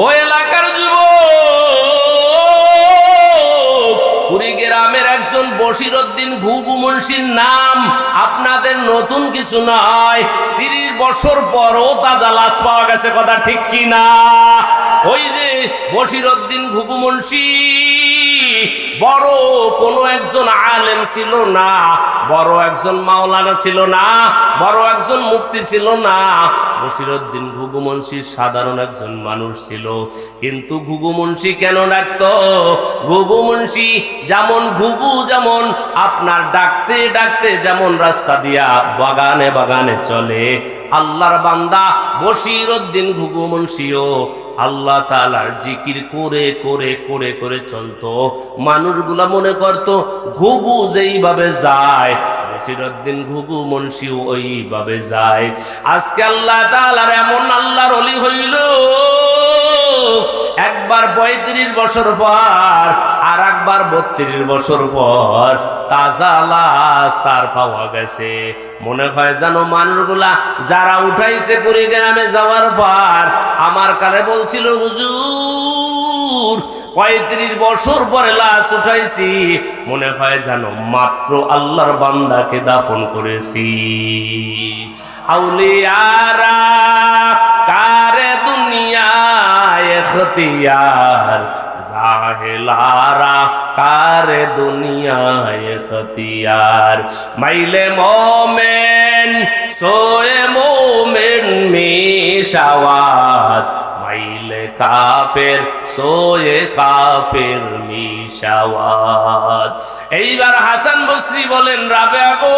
ও এলাকার যুবক, কুড়িগ্রামের একজন বশিরউদ্দিন ঘুঘু মুন্সির নাম আপনাদের নতুন কিছু নয়। 30 বছর পরও তাজা লাশ পাওয়া গেছে, কথা ঠিক কি না? ওই যে বশিরউদ্দিন ঘুঘু মুন্সি বড় কোনো একজন আলেম ছিল না, বড় একজন মাওলানা ছিল না, বড় একজন মুফতি ছিল না। বশিরউদ্দিন ঘুঘু মুন্সি সাধারণ একজন মানুষ ছিল। কিন্তু ঘুঘু মুন্সি কেন ডাকতো? ঘুঘু মুন্সি যেমন ঘুঘু, যেমন আপনার ডাকতে ডাকতে যেমন রাস্তা দিয়া বাগানে বাগানে চলে, আল্লাহর বান্দা বশিরউদ্দিন ঘুঘু মুন্সিও আল্লাহ তাআলার জিকির করে করে করে করে চলতো। মানুষগুলা মনে করতো ঘুঘু যেইভাবে যায় বশিরউদ্দিন ঘুঘু মুন্সিও ওইভাবে যায়। আজকে আল্লাহ তাআলার এমন আল্লাহর ওলি হইল, একবার 35 বছর পর আর একবার 32 বছর পর তাজা লাশ তার পাওয়া গেছে। মনে হয় জানো মানুষগুলা যারা উঠাইছে কুড়িগ্রামে যাওয়ার পর আমার কানে বলছিল, হুজুর 35 বছর পরে লাশ উঠাইছি, মনে হয় জানো মাত্র আল্লাহর বান্দাকে দাফন করেছি। আউলিয়ারা কারে দুনিয়ায় ইখতিয়ার, জাহেলারা কারে দুনিয়ায় ইখতিয়ার। মাইলে মোমেন সোয়ে মোমেন মিশাওয়াত, মাইলে কাফের সোয়ে কাফের মিশাওয়াত। এইবার হাসান বসরি বলেন, রাবেয়া গো,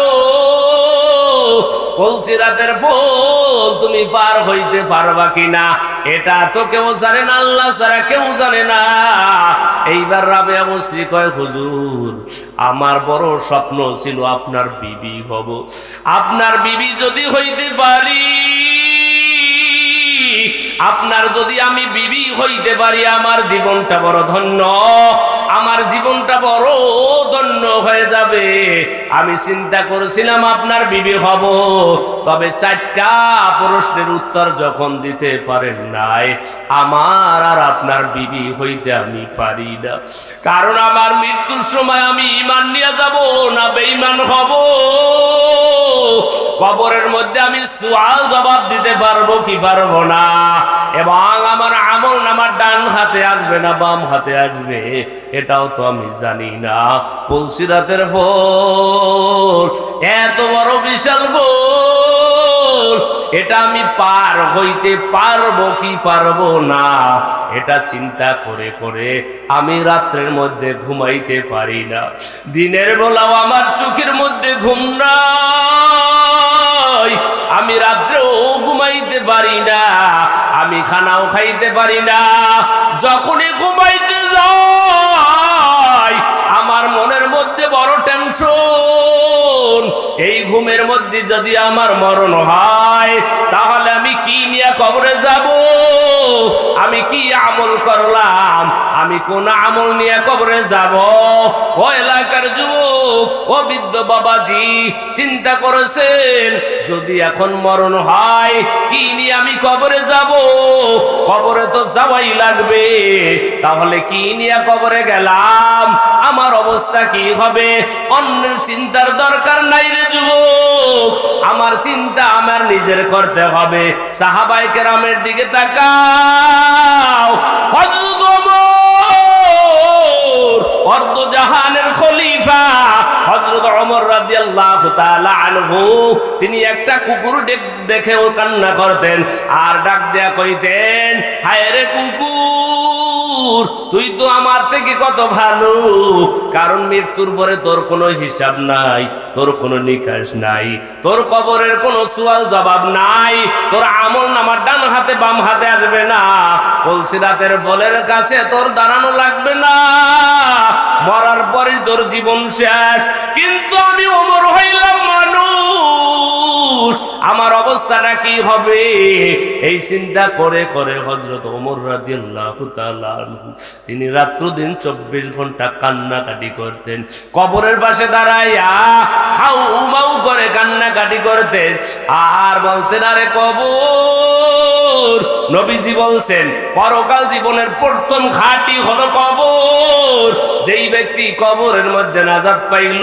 কলসিরাতের ফুল তুমি পার হইতে পারবা কিনা এটা তো কেউ জানে না, আল্লাহ ছাড়া কেউ জানে না। এইবার রাবেয়া বসরি কয়, হুজুর আমার বড় স্বপ্ন ছিল আপনার বিবি হব। আপনার বিবি যদি হইতে পারি, আপনার যদি আমি বিবি হইতে পারি, আমার জীবনটা বড় ধন্য, আমার জীবনটা বড় ধন্য হয়ে যাবে। আমি চিন্তা করেছিলাম আপনার বিবি হব, তবে 4টা প্রশ্নের উত্তর যখন দিতে পারেন নাই, আমার আর আপনার বিবি হইতে আমি পারি না। কারণ আমার মৃত্যুর সময় আমি ঈমান নিয়ে যাব না বেঈমান হব? কবরের মধ্যে আমি সুয়াল জবাব দিতে পারবো কি পারবো না? এবং আমার আমল নামার ডান হাতে আসবে না বাম হাতে আসবে এটাও তো আমি জানি না। পুলসিরাতের ফুল এত বড় বিশাল ফুল, এটা আমি পার হইতে পারবো কি পারবো না এটা চিন্তা করে করে আমি রাত্রের মধ্যে ঘুমাইতে পারি না। দিনের বেলাও আমার চোখের মধ্যে ঘুম নাই, আমি রাত্রেও ঘুমাইতে পারি না, আমি খানাও খাইতে পারি না। যখনই ঘুমাইতে যাই আমার মনের মধ্যে বড় টেনশন, এই ঘুমের মধ্যে যদি আমার মরণ হয় তাহলে আমি কি নিয়ে কবরে যাব? আমি কি আমল করলাম, আমি কোন আমল নিয়ে কবরে যাব? ও এলাকার যুবক, ও বৃদ্ধ বাবাজি, চিন্তা করেছেন যদি এখন মরণ হয় কি নিয়ে আমি কবরে যাব? কবরে তো যাওয়াই লাগবে, তাহলে কি নিয়ে কবরে গেলাম, আমার অবস্থা কি হবে? অন্যের চিন্তার দরকার নাই রে যুবক, আমার চিন্তা আমার নিজের করতে হবে। সাহাবায়ে কেরামের দিকে তাকাও, হযরত ওমর অর্ধ জাহানের খলিফা হযরত ওমর রাদিয়াল্লাহু তাআলা আনহু, তিনি একটা কুকুর দেখেও কান্না করতেন আর ডাক দেয়া কইতেন, হায় রে কুকুর, তুই তো আমার থেকে কত ভালো, কারণ মৃত্যুর পরে তোর কোনো হিসাব নাই, তোর কোনো নিকাশ নাই, তোর কবরের কোনো সুয়াল জবাব নাই, তোর আমল নামার ডান হাতে বাম হাতে আসবে না, পুলসিরাতের ফলের কাছে তোর দাঁড়ানো লাগবে না, মরার পরে তোর জীবন শেষ। কিন্তু আমি ওমর হইলাম মানুষ, আমার অবস্থাটা কি হবে? এই চিন্তা করে করে হযরত ওমর রাদিয়াল্লাহু তাআলা আনহু তিনি রাত্র দিন 24 ঘন্টা কান্নাকাটি করতেন। কবরের পাশে দাঁড়াইয়া হাউ মাউ করে কান্নাকাটি করতেন আর বলতেন, আরে কবর নবীজি বলছেন পরকাল জীবনের প্রথম ঘাঁটি হলো কবর। যেই ব্যক্তি কবরের মধ্যে নাজাত পাইল,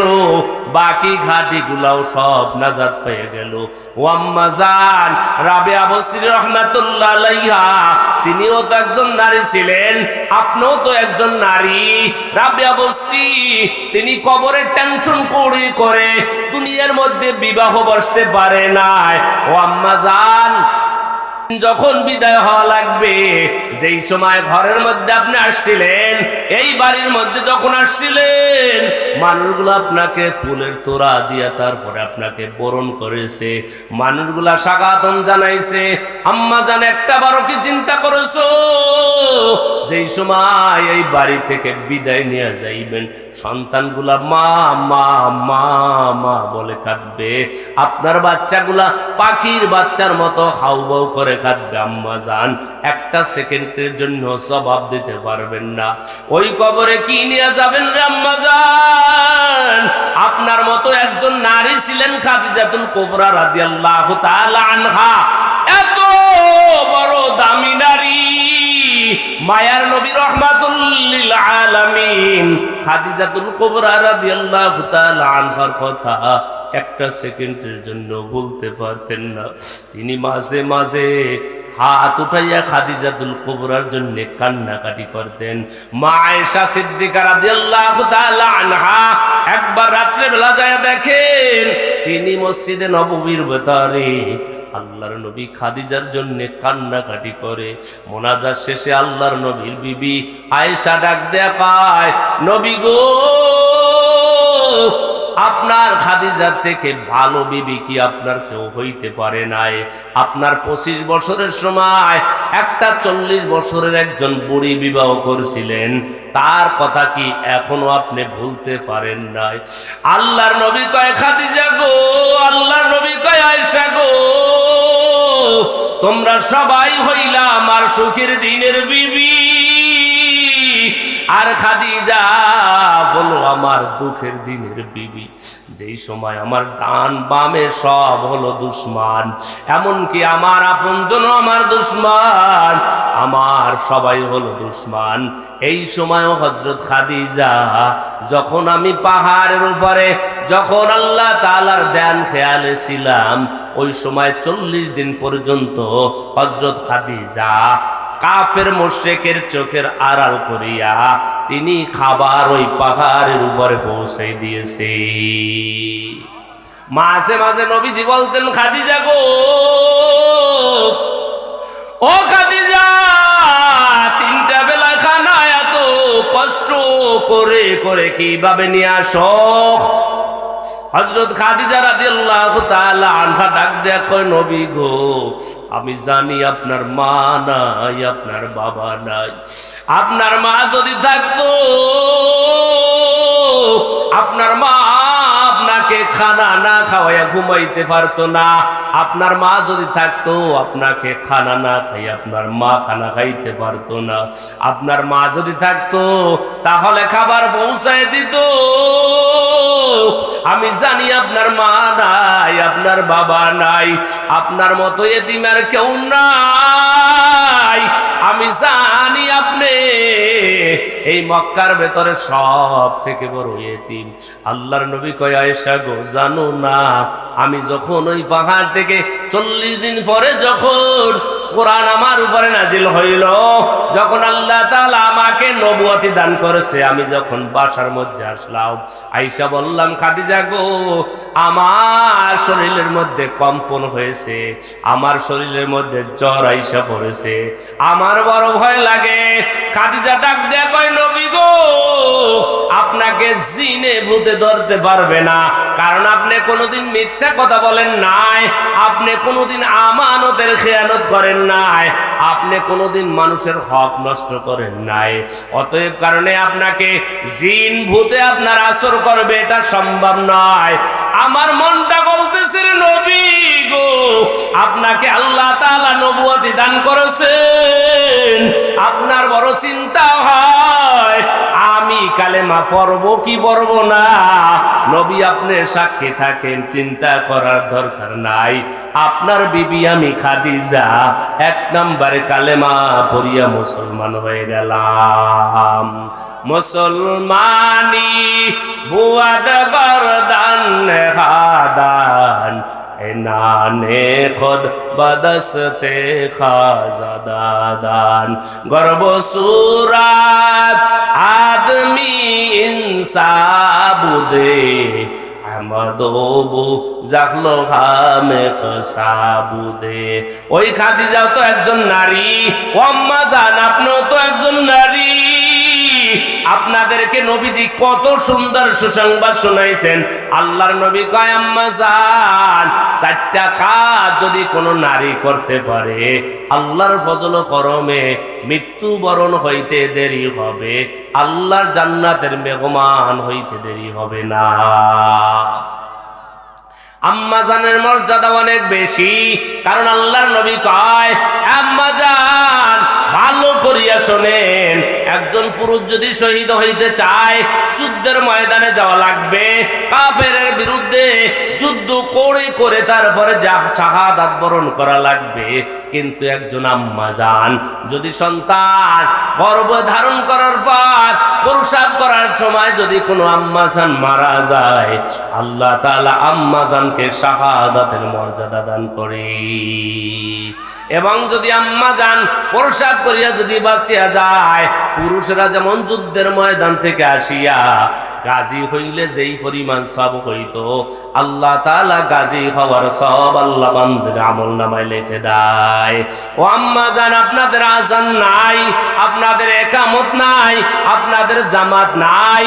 বাকি ঘাঁটিগুলাও সব নাজাত পেয়ে গেল। ও আম্মা জান রাবিয়া বসরি রাহমাতুল্লাহ আলাইহা, তিনিও তো একজন নারী ছিলেন, আপনিও তো একজন নারী। রাবিয়া বসরি তিনি কবরের টেনশন করে দুনিয়ার মধ্যে বিবাহ বসতে পারে নাই। ও আম্মা জান, যখন বিদায় হওয়া লাগবে, যেই সময় ঘরের মধ্যে আপনি আসছিলেন, এই বাড়ির মধ্যে যখন আসছিলেন, মানুষগুলো আপনাকে ফুলের তোড়া দিয়া তারপরে আপনাকে বরণ করেছে, মানুষগুলা স্বাগতম জানাইছে। আম্মা জান একটা বারো কি চিন্তা করেছো যেই সময় এই বাড়ি থেকে বিদায় নিয়ে যাইবেন, সন্তানগুলা মা মা মা মা বলে কাঁদবে, আপনার বাচ্চাগুলা পাখির বাচ্চার মতো হাউবাউ করে কাঁদবে। আম্মা জান একটা সেকেন্ডের জন্য জবাব দিতে পারবেন না। ওই কবরে কি নিয়ে যাবেন রে আম্মা জান? আপনার মতো একজন নারী ছিলেন খাদিজাতুল কুবরা রাদিয়াল্লাহু তাআলা আনহা, এত বড় দামি নারী, মায়ার নবী রাহমাতুল লিল আলামিন খাদিজাতুল কুবরা রাদিয়াল্লাহু তাআলা আনহার কথা একটা সেকেন্ডের জন্য বলতে পারতেন না। তিনি মাঝে মাঝে হাত উঠাইয়া খাদিজাতুল কুবরার জন্য কান্নাকাটি করতেন। মা আয়েশা সিদ্দিকা রাদিয়াল্লাহু তাআলা আনহা একবার রাত্রে বেলা যায় দেখেন, তিনি মসজিদে নববীর ভেতরে আল্লাহর নবী খাদিজার জন্য কান্নাকাটি করে। মোনাজাত শেষে আল্লাহর নবীর বিবি আয়েশা ডাক দেয়া কয়, নবী গো, আপনার খাদিজার থেকে ভালো বিবি কি আপনার কেউ হইতে পারে নাই? আপনার 25 বছরের সময় একটা 40 বছরের একজন বুড়ি বিবাহ করেছিলেন, তার কথা কি এখনো আপনি ভুলতে পারেন নাই? আল্লাহর নবী কয়, খাদিজা গো, আল্লাহর নবী কয়, আয়েশা গো, তোমরা সবাই হইলা আমার সুখের দিনের বিবি, আর খাদিজা বলো আমার দুঃখের দিনের বিবি। যেই সময় আমার ডান বামে সব হলো দুশ্মন, এমনকি আমার আপনজন আমার দুশ্মন, আমার সবাই হলো দুশ্মন, এই সময়ও হযরত খাদিজা, যখন আমি পাহাড়ের উপরে যখন আল্লাহ তাআলার ধ্যান খেয়ালে ছিলাম, ওই সময় 40 দিন পর্যন্ত হযরত খাদিজা কাফের মুশরিকের চোখের আড়াল করিয়া তিনি খাবার ওই পাহাড়ের উপরে পৌঁছাই দিয়েছে। মাঝে মাঝে নবীজি বলতেন, খাদিজা গো, ও খাদিজা, 3টা বেলা খানা এত কষ্ট করে করে কিভাবে নিয়ে আসো? হযরত খাদিজা রাদিয়াল্লাহু তাআলা আনহা ডাক দেয়া কয়, নবী গো, আমি জানি আপনার মা নাই, আপনার বাবা নাই। আপনার মা যদি থাকতো, আপনার মা আপনাকে খানা না খাওয়াইয়া ঘুমাইতে পারতো না। আপনার মা যদি থাকতো, আপনাকে খানা না খাইয়া আপনার মা খানা খাইতে পারতো না। আপনার মা যদি থাকতো, তাহলে খাবার পৌঁছায় দিত। আমি জানি আপনার মা নাই, আপনার বাবা নাই, আপনার মতো এতিম আর কেউ নাই। আমি জানি আপনি এই মক্কার ভেতরে সব থেকে বড় এতিম। আল্লাহর নবী কয়, আয়েশা গো, জানো না, আমি যখন ওই পাহাড় থেকে 40 দিন পরে যখন কোরআন আমার উপরে নাজিল হইল, যখন আল্লাহ তাআলা আমাকে নবুয়তি দান করেছে, আমি যখন বাসার মধ্যে আসলাম, আয়েশা বললাম, খাদিজা গো, আমার শরীরের মধ্যে কম্পন হয়েছে, আমার শরীরের মধ্যে জ্বর আইসা পড়েছে, আমার বড় ভয় লাগে। খাদিজা ডাক দেয়া কয়, নবী গো, আপনাকে জিনে ভূতে ধরতে পারবে না, কারণ আপনি কোনোদিন মিথ্যা কথা বলেন নাই, আপনি কোনোদিন আমানতের খেয়ানত করেন নাই, আপনি কোনোদিন মানুষের হক নষ্ট করেন নাই। অতএব কারণে আপনাকে জিন ভূতে আপনার আসর করবে এটা সম্ভব নয়। আমার মনটা বলতেছে, নবী গো, আপনাকে আল্লাহ তাআলা নবুয়তি দান করেছেন, আপনার বড় চিন্তা হয় আমি কালেমা পড়বো কি পড়বো না, নবী আপনি সাক্ষী থাকেন, চিন্তা করার দরকার নাই। আপনার বিবি আমি খাদিজা 1 নম্বরে কালেমা পড়িয়া মুসলমান হয়ে গেলাম। মুসলমানি বুয়াদ গরদান খাদান নানে খুদ বদস্তে খাজাদাদান গর্ব সুরাত আদমি ইনসাবুদে আহমদবু জাখলো হামে কসাবুদে। ওই খাদিজাও তো একজন নারী, ও আম্মা জান আপনিও তো একজন নারী। আপনাদেরকে নবীজি কত সুন্দর সুসংবাদ শোনাইছেন। আল্লাহর নবী কয় আম্মা জান 4টা কাজ যদি কোনো নারী করতে পারে আল্লাহর ফজল ও করমে মৃত্যুবরণ হইতে দেরি হবে, আল্লাহর জান্নাতের মেহমান হইতে দেরি হবে না। আম্মা জানের মর্যাদা অনেক বেশি, কারণ আল্লাহর নবী কয় আম্মা জান ভালো করিয়া শোনেন, একজন পুরুষ যদি শহীদ হইতে চায় যুদ্ধের ময়দানে যাওয়া লাগবে, কাফেরের বিরুদ্ধে যুদ্ধ করে করে তারপরে শাহাদাত বরণ করা লাগবে। কিন্তু একজন আম্মা জান যদি সন্তান গর্ভ ধারণ করার পর প্রসব করার সময় যদি কোনো আম্মা জান মারা যায়, আল্লাহ তাআলা আম্মা জানকে শাহাদাতের মর্যাদা দান করে। এবং যদি আম্মা জান প্রসব করিয়া যদি বাঁচিয়া যায়, পুরুষরা যেমন যুদ্ধের ময়দান থেকে আসিয়া গাজী হইলে যেই পরিমাণ সব হইতো, আল্লাহ তাআলা গাজী হওয়ার সব আল্লাহ বান্দার আমলনামায় লিখে দেয়। ও আম্মা জান আপনাদের আযান নাই, আপনাদের ইকামত নাই, আপনাদের জামাত নাই,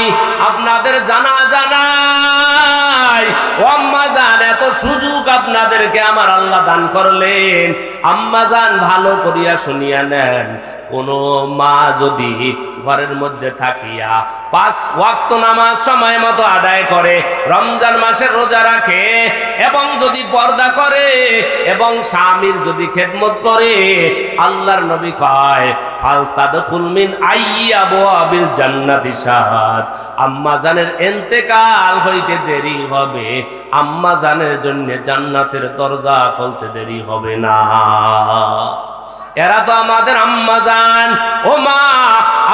আপনাদের জানাজা নাই। ও আম্মা জান এত সুযোগ আপনাদেরকে আমার আল্লাহ দান করলেন। আম্মা জান ভালো করিয়া শুনিয়া নেন, কোন মা যদি ঘরের মধ্যে থাকিয়া 5 ওয়াক্ত নামাজ সময় মতো আদায় করে, রমজান মাসের রোজা রাখে এবং যদি পর্দা করে এবং স্বামীর যদি খেদমত করে, আল্লাহর নবী কয় ফালতাদখুল মিন আইয়াবিল জান্নাতি শাহাদ। আম্মা জানের ইন্তেকাল হইতে দেরি হবে, আম্মা জানের জন্য জান্নাতের দরজা খুলতে দেরি হবে না। এরা তো আমাদের আম্মা জান। ও মা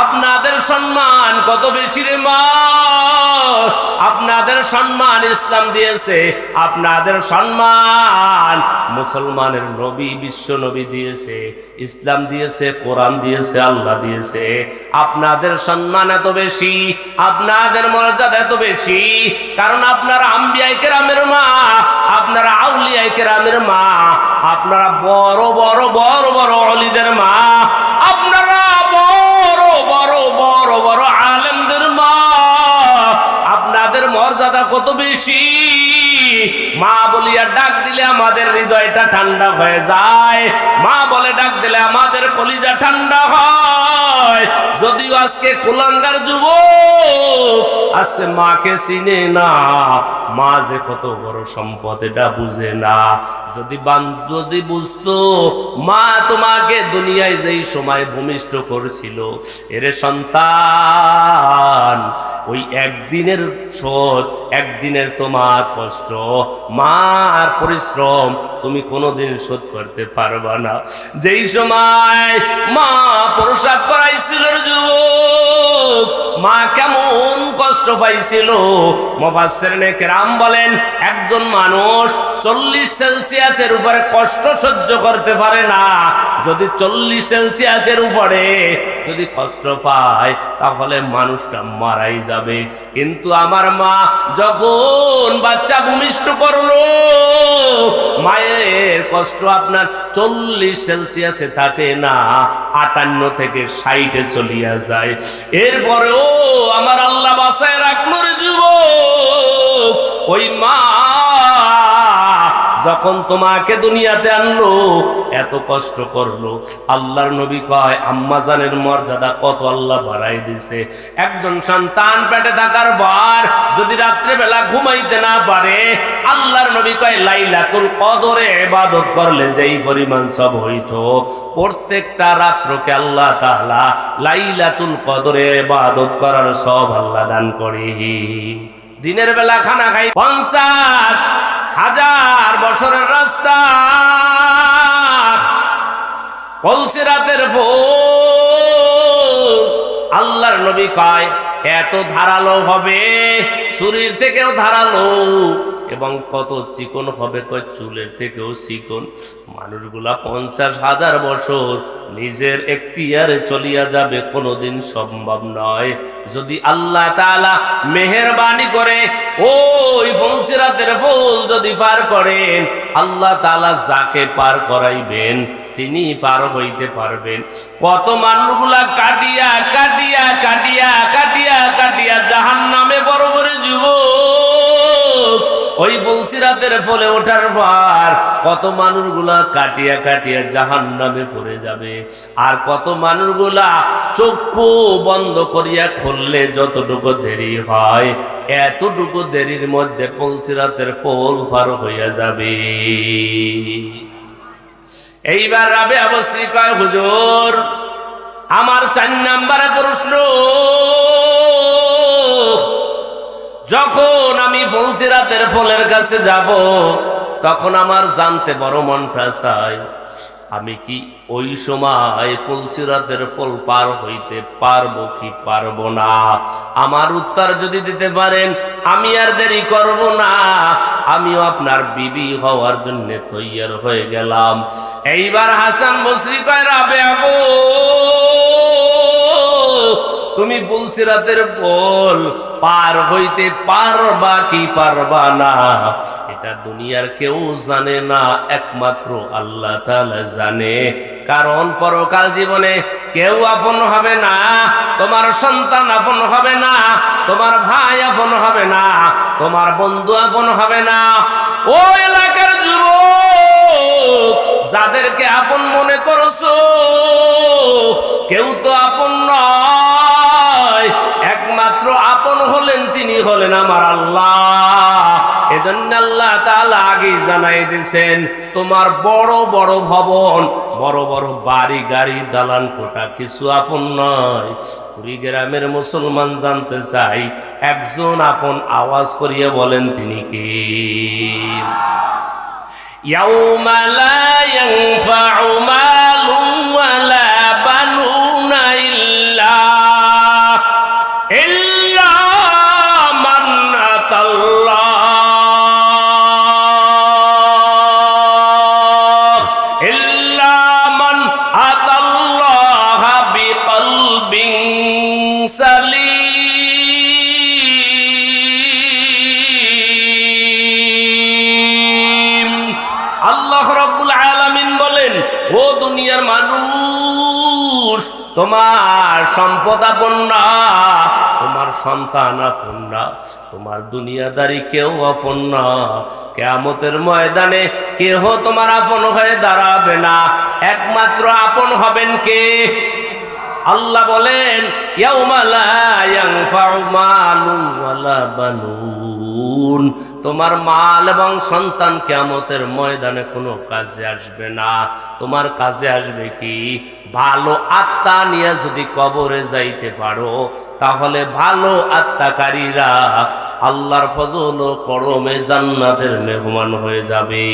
আপনাদের সম্মান কত বেশি রে মা, আপনাদের সম্মান ইসলাম দিয়েছে, আপনাদের সম্মান মুসলমানের নবী বিশ্ব নবী দিয়েছে, ইসলাম দিয়েছে, কোরআন দিয়েছে, আল্লাহ দিয়েছে। আপনাদের সম্মান এত বেশি, আপনাদের মর্যাদা এত বেশি, কারণ আপনারা আম্বিয়ায়ে কেরামের মা, আপনারা আউলিয়ায়ে কেরামের মা, আপনারা বড় বড় বড় বড় ওলিদের মা, আপনারা বড় বড় বড় বড় আলেমদের মা। আপনাদের মর্যাদা কত বেশি। মা বলিয়া ডাক দিলে আমাদের হৃদয়টা ঠান্ডা হয়ে যায়, মা বলে ডাক দিলে আমাদের কলিজা ঠান্ডা হয়। যদিও আজকে কুলাঙ্গার যুবক আজকে মাকে চিনে না, মা যে কত বড় সম্পদ এটা বুঝে না। যদি বুঝতো মা তোমাকে দুনিয়ায় যেই সময় ভূমিষ্ঠ করেছিল, এরে সন্তান ওই একদিনের শোধ, একদিনের তোমার কষ্ট, মার পরিশ্রম তুমি কোনোদিন শোধ করতে পারবা না। যেই সময় মা প্রসব করাইছিল যুবক, মা কেমন কষ্ট পাইছিল। মুফাসসিরিনে কেরাম বলেন একজন মানুষ 40 সেলসিয়াসের উপরে কষ্ট সহ্য করতে পারে না। যদি 40 সেলসিয়াসের উপরে যদি কষ্ট পায় তাহলে মানুষটা মারাই যাবে। কিন্তু আমার মা যখন বাচ্চা ভূমিষ্ঠ করলো, মায়ের কষ্ট আপনার 40 সেলসিয়াসে থাকে না, 58 থেকে 60-এ চলিয়া যায়। এরপরেও আমার আল্লাহ বাঁচায় রাখলো রে যুবক। ওই মা যখন তোমাকে দুনিয়াতে আনলো এত কষ্ট করলো। আল্লাহর নবী কয় আম্মা জানের মর্যাদা কত আল্লাহ বাড়াই দিছে। একজন সন্তান পেটে থাকার পর যদি রাত্রে বেলা ঘুমাইতে না পারে, আল্লাহর নবী কয় লাইলাতুল কদরে ইবাদত করলে যেই পরিমাণ সব হইতো, প্রত্যেকটা রাত্রকে আল্লাহ তাআলা লাইলাতুল কদরে ইবাদত করার সব আল্লাহ দান করে। দিনের বেলা খানা খাই 50,000 বছরের রাস্তা, পুলসিরাতের ফুল। আল্লাহর নবী কয় এত ধারালো হবে, শরীর থেকেও ধারালো, এবং কত চিকন হবে, কয় চুলের থেকেও চিকন। মানুষগুলা 50,000 বছর নিজের এখতিয়ারে চলিয়া যাবে, কোনোদিন সম্ভব নয়। যদি আল্লাহ তাআলা মেহেরবানি করে ওই পুলসিরাতের ফুল যদি পার করেন, আল্লাহ তাআলা যাকে পার করাইবেন তিনি পার হইতে পারবেন। কত মানুষগুলা কাটিয়া কাটিয়া কাটিয়া কাটিয়া কাটিয়া জাহান্নামে বড় বড় যুবক ওই পুলসিরাতের ফলে ওঠার পর কত মানুষগুলা কাটিয়া কাটিয়া জাহান্নামে পড়ে যাবে। আর কত মানুষগুলা চক্ষু বন্ধ করিয়া খুললে যতটুকু দেরি হয়, এতটুকু দেরির মধ্যে পুলসিরাতের ফুল পার হইয়া যাবে। এইবার রাবেয়া বসরি কয় হুজুর আমার 4 নম্বরে প্রশ্ন, যখন আমি পুলসিরাতের ফুলের কাছে যাব তখন আমার জানতে বড় মনটা চায়, আমি কি ওই সময় পুলসিরাতের ফুল পার হইতে পারবো কি পারবো না? আমার উত্তর যদি দিতে পারেন আমি আর দেরি করব না, আমিও আপনার বিবি হওয়ার জন্য তৈয়ার হয়ে গেলাম। এইবার হাসান বসরি কয় রাবেয়া গো, তুমি পুলসিরাতের ফুল পার হইতে পারবা কি পারবা না এটা দুনিয়ার কেউ জানে না, একমাত্র আল্লাহ তাআলা জানে। কারণ পরকাল জীবনে কেউ আপন হবে না, তোমার সন্তান আপন হবে না, তোমার ভাই আপন হবে না, তোমার বন্ধু আপন হবে না। ও এলাকার যুবক, যাদেরকে আপন মনে করছো কেউ তো আপন নয়, একমাত্র আপন হলেন তিনি হলেন আমার আল্লাহ। এজন্য আল্লাহ তাআলা আগে জানাই দিয়েছেন তোমার বড় বড় ভবন, বড় বড় বাড়ি গাড়ি দালান কোঠা কিছু আপন নয়। কুড়িগ্রামের মুসলমান জানতে চাই একজন আপন, আওয়াজ করিয়ে বলেন তিনি কে? ইয়াউমা লা ইয়ানফাউ মালুন ওয়ালা বানুনা ইল্লা মান আতাল্লাহ বিকলবিন সালিম। আল্লাহ রাব্বুল আলামিন বলেন, ও দুনিয়ার মানুষ, তোমার সম্পদ আপন না, তোমার সন্তান আপন না, তোমার দুনিয়াদারি কেউ আপন না। কিয়ামতের ময়দানে কেহ তোমার আপন হয়ে দাঁড়াবে না, একমাত্র আপন হবেন কে? আল্লাহ বলেন ইয়াউমা লা ইয়ানফাউ মালুন ওয়ালা বানুন, তোমার মাল এবং সন্তান কিয়ামতের ময়দানে কোনো কাজে আসবে না। তোমার কাজে আসবে কি? ভালো আত্মা নিয়ে যদি কবরে যাইতে পারো, তাহলে ভালো আত্মাকারীরা আল্লাহর ফজল ও করমে জান্নাতের মেহমান হয়ে যাবে।